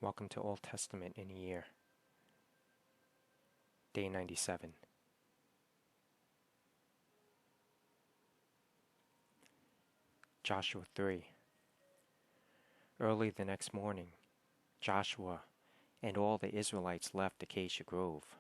Welcome to Old Testament in a Year, Day 97. Joshua 3. Early the next morning, Joshua and all the Israelites left Acacia Grove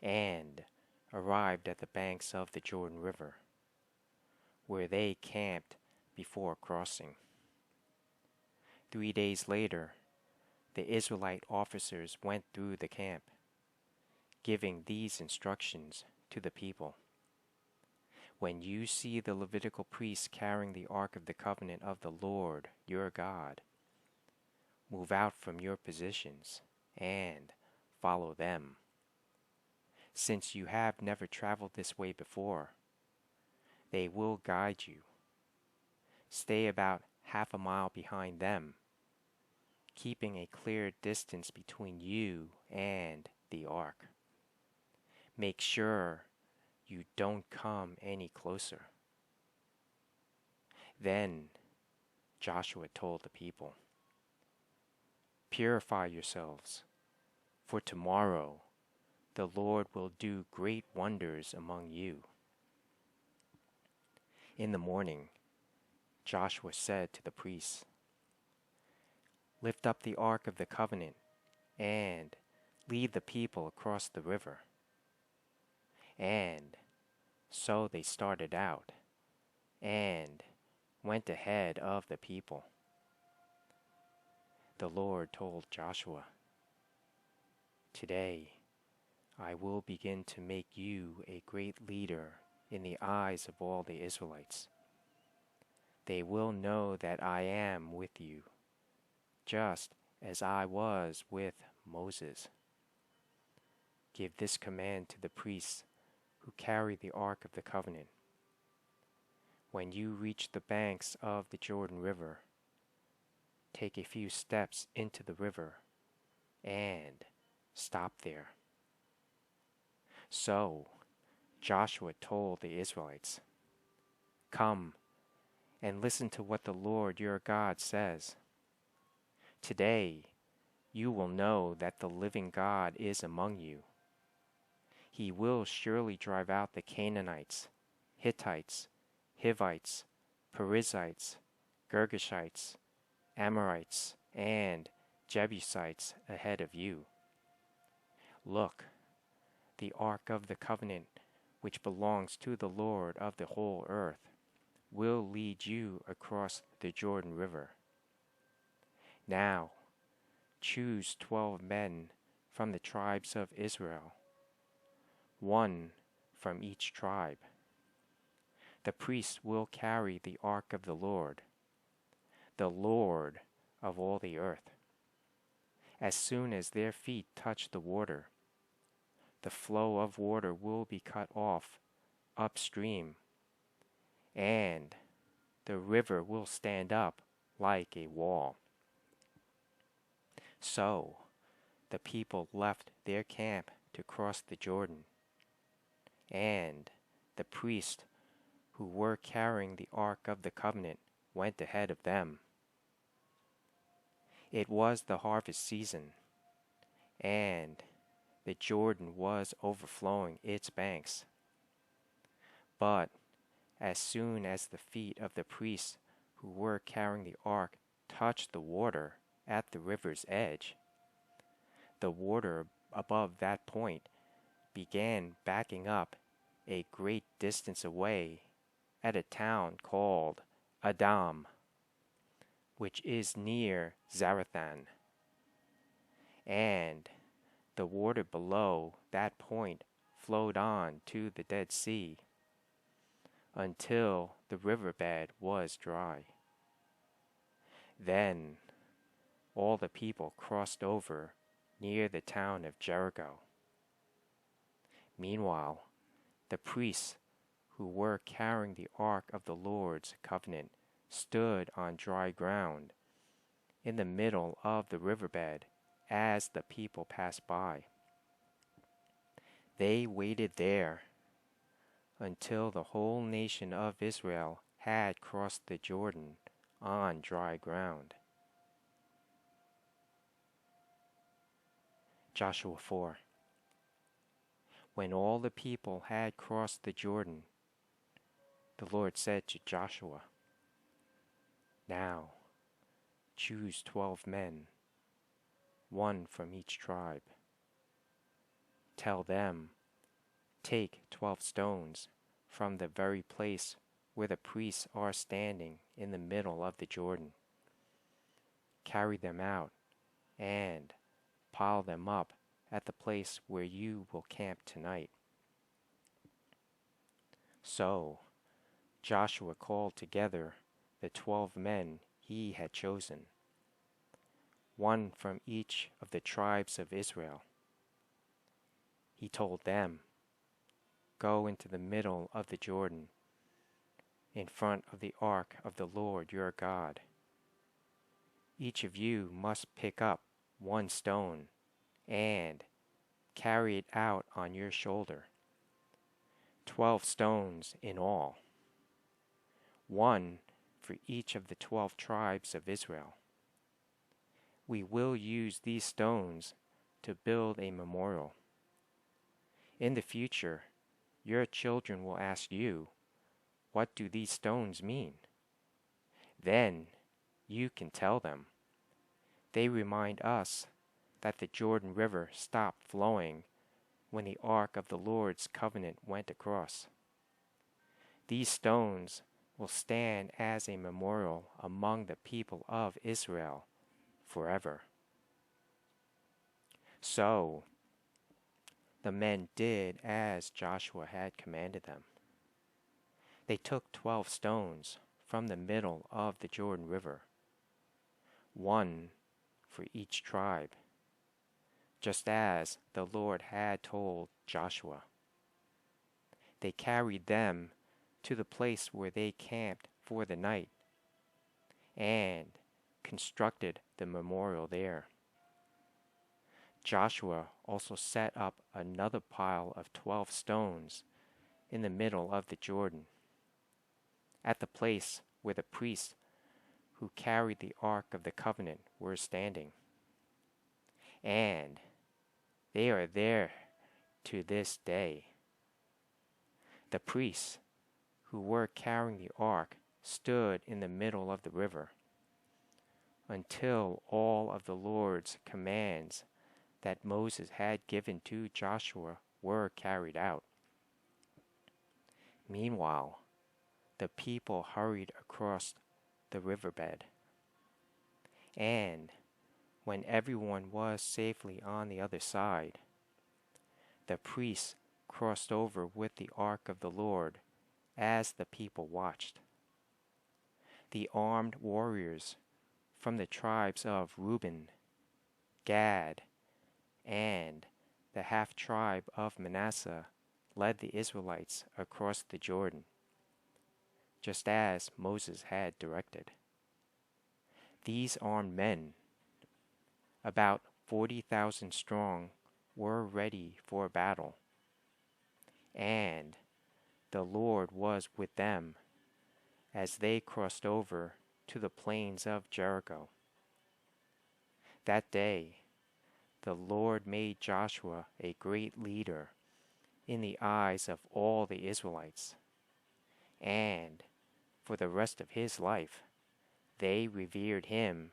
and arrived at the banks of the Jordan River, where they camped before crossing. 3 days later, the Israelite officers went through the camp, giving these instructions to the people. When you see the Levitical priests carrying the Ark of the Covenant of the Lord your God, move out from your positions and follow them. Since you have never traveled this way before, they will guide you. Stay about half a mile behind them, keeping a clear distance between you and the ark. Make sure you don't come any closer. Then Joshua told the people, "Purify yourselves, for tomorrow the Lord will do great wonders among you." In the morning, Joshua said to the priests, "Lift up the Ark of the Covenant and lead the people across the river." And so they started out and went ahead of the people. The Lord told Joshua, "Today I will begin to make you a great leader in the eyes of all the Israelites. They will know that I am with you, just as I was with Moses. Give this command to the priests who carry the Ark of the Covenant. When you reach the banks of the Jordan River, take a few steps into the river and stop there." So Joshua told the Israelites, "Come and listen to what the Lord your God says. Today you will know that the living God is among you. He will surely drive out the Canaanites, Hittites, Hivites, Perizzites, Girgashites, Amorites, and Jebusites ahead of you. Look, the Ark of the Covenant, which belongs to the Lord of the whole earth, will lead you across the Jordan River. Now, choose 12 men from the tribes of Israel, one from each tribe. The priests will carry the Ark of the Lord of all the earth. As soon as their feet touch the water, the flow of water will be cut off upstream, and the river will stand up like a wall." So the people left their camp to cross the Jordan, and the priests who were carrying the Ark of the Covenant went ahead of them. It was the harvest season, and the Jordan was overflowing its banks. But as soon as the feet of the priests who were carrying the ark touched the water at the river's edge, the water above that point began backing up a great distance away at a town called Adam, which is near Zarethan. And the water below that point flowed on to the Dead Sea until the riverbed was dry. Then all the people crossed over near the town of Jericho. Meanwhile, the priests who were carrying the Ark of the Lord's covenant stood on dry ground in the middle of the riverbed as the people passed by. They waited there until the whole nation of Israel had crossed the Jordan on dry ground. Joshua 4. When all the people had crossed the Jordan, the Lord said to Joshua, "Now choose 12 men, one from each tribe. Tell them, take 12 stones from the very place where the priests are standing in the middle of the Jordan. Carry them out and pile them up at the place where you will camp tonight." So Joshua called together the 12 men he had chosen, one from each of the tribes of Israel. He told them, "Go into the middle of the Jordan, in front of the ark of the Lord your God. Each of you must pick up one stone and carry it out on your shoulder. 12 stones in all, one for each of the 12 tribes of Israel. We will use these stones to build a memorial. In the future, your children will ask you, 'What do these stones mean?' Then you can tell them, 'They remind us that the Jordan River stopped flowing when the ark of the Lord's covenant went across.' These stones will stand as a memorial among the people of Israel forever." So the men did as Joshua had commanded them. They took 12 stones from the middle of the Jordan River, one for each tribe, just as the Lord had told Joshua. They carried them to the place where they camped for the night and constructed the memorial there. Joshua also set up another pile of 12 stones in the middle of the Jordan, at the place where the priests who carried the Ark of the Covenant were standing. And they are there to this day. The priests who were carrying the ark stood in the middle of the river until all of the Lord's commands that Moses had given to Joshua were carried out. Meanwhile, the people hurried across the riverbed. And when everyone was safely on the other side, the priests crossed over with the ark of the Lord as the people watched. The armed warriors from the tribes of Reuben, Gad, and the half-tribe of Manasseh led the Israelites across the Jordan, just as Moses had directed. These armed men, about 40,000 strong, were ready for battle, and the Lord was with them as they crossed over to the plains of Jericho. That day, the Lord made Joshua a great leader in the eyes of all the Israelites, and for the rest of his life, they revered him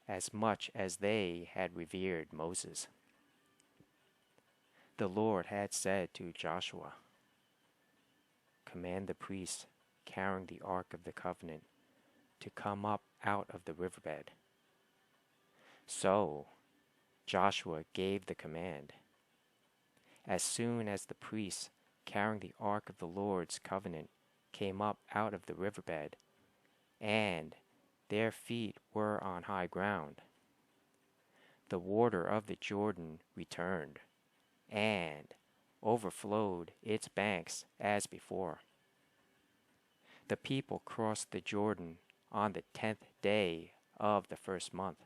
as much as they had revered Moses. The Lord had said to Joshua, "Command the priests carrying the Ark of the Covenant to come up out of the riverbed." So Joshua gave the command. As soon as the priests carrying the Ark of the Lord's covenant came up out of the riverbed, and their feet were on high ground, the water of the Jordan returned and overflowed its banks as before. The people crossed the Jordan on the 10th day of the first month.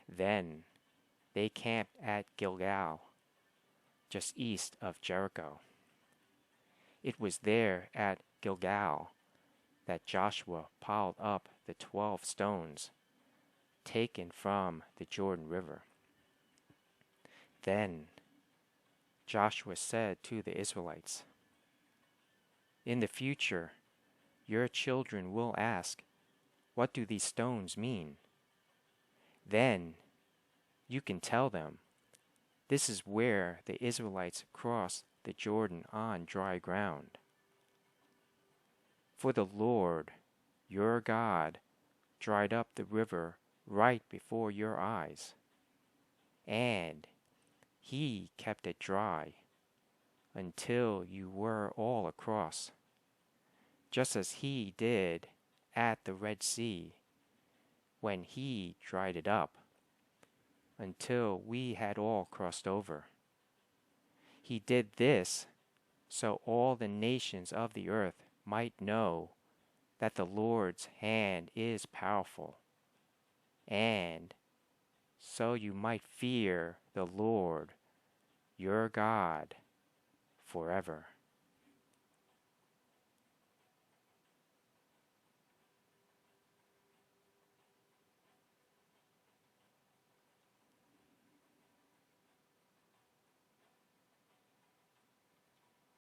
Then they camped at Gilgal, just east of Jericho. It was there at Gilgal that Joshua piled up the 12 stones taken from the Jordan River. Then Joshua said to the Israelites, "In the future, your children will ask, 'What do these stones mean?' Then you can tell them, 'This is where the Israelites crossed the Jordan on dry ground.' For the Lord, your God, dried up the river right before your eyes, and He kept it dry until you were all across, just as He did at the Red Sea when He dried it up, until we had all crossed over. He did this so all the nations of the earth might know that the Lord's hand is powerful, and so you might fear the Lord your God forever."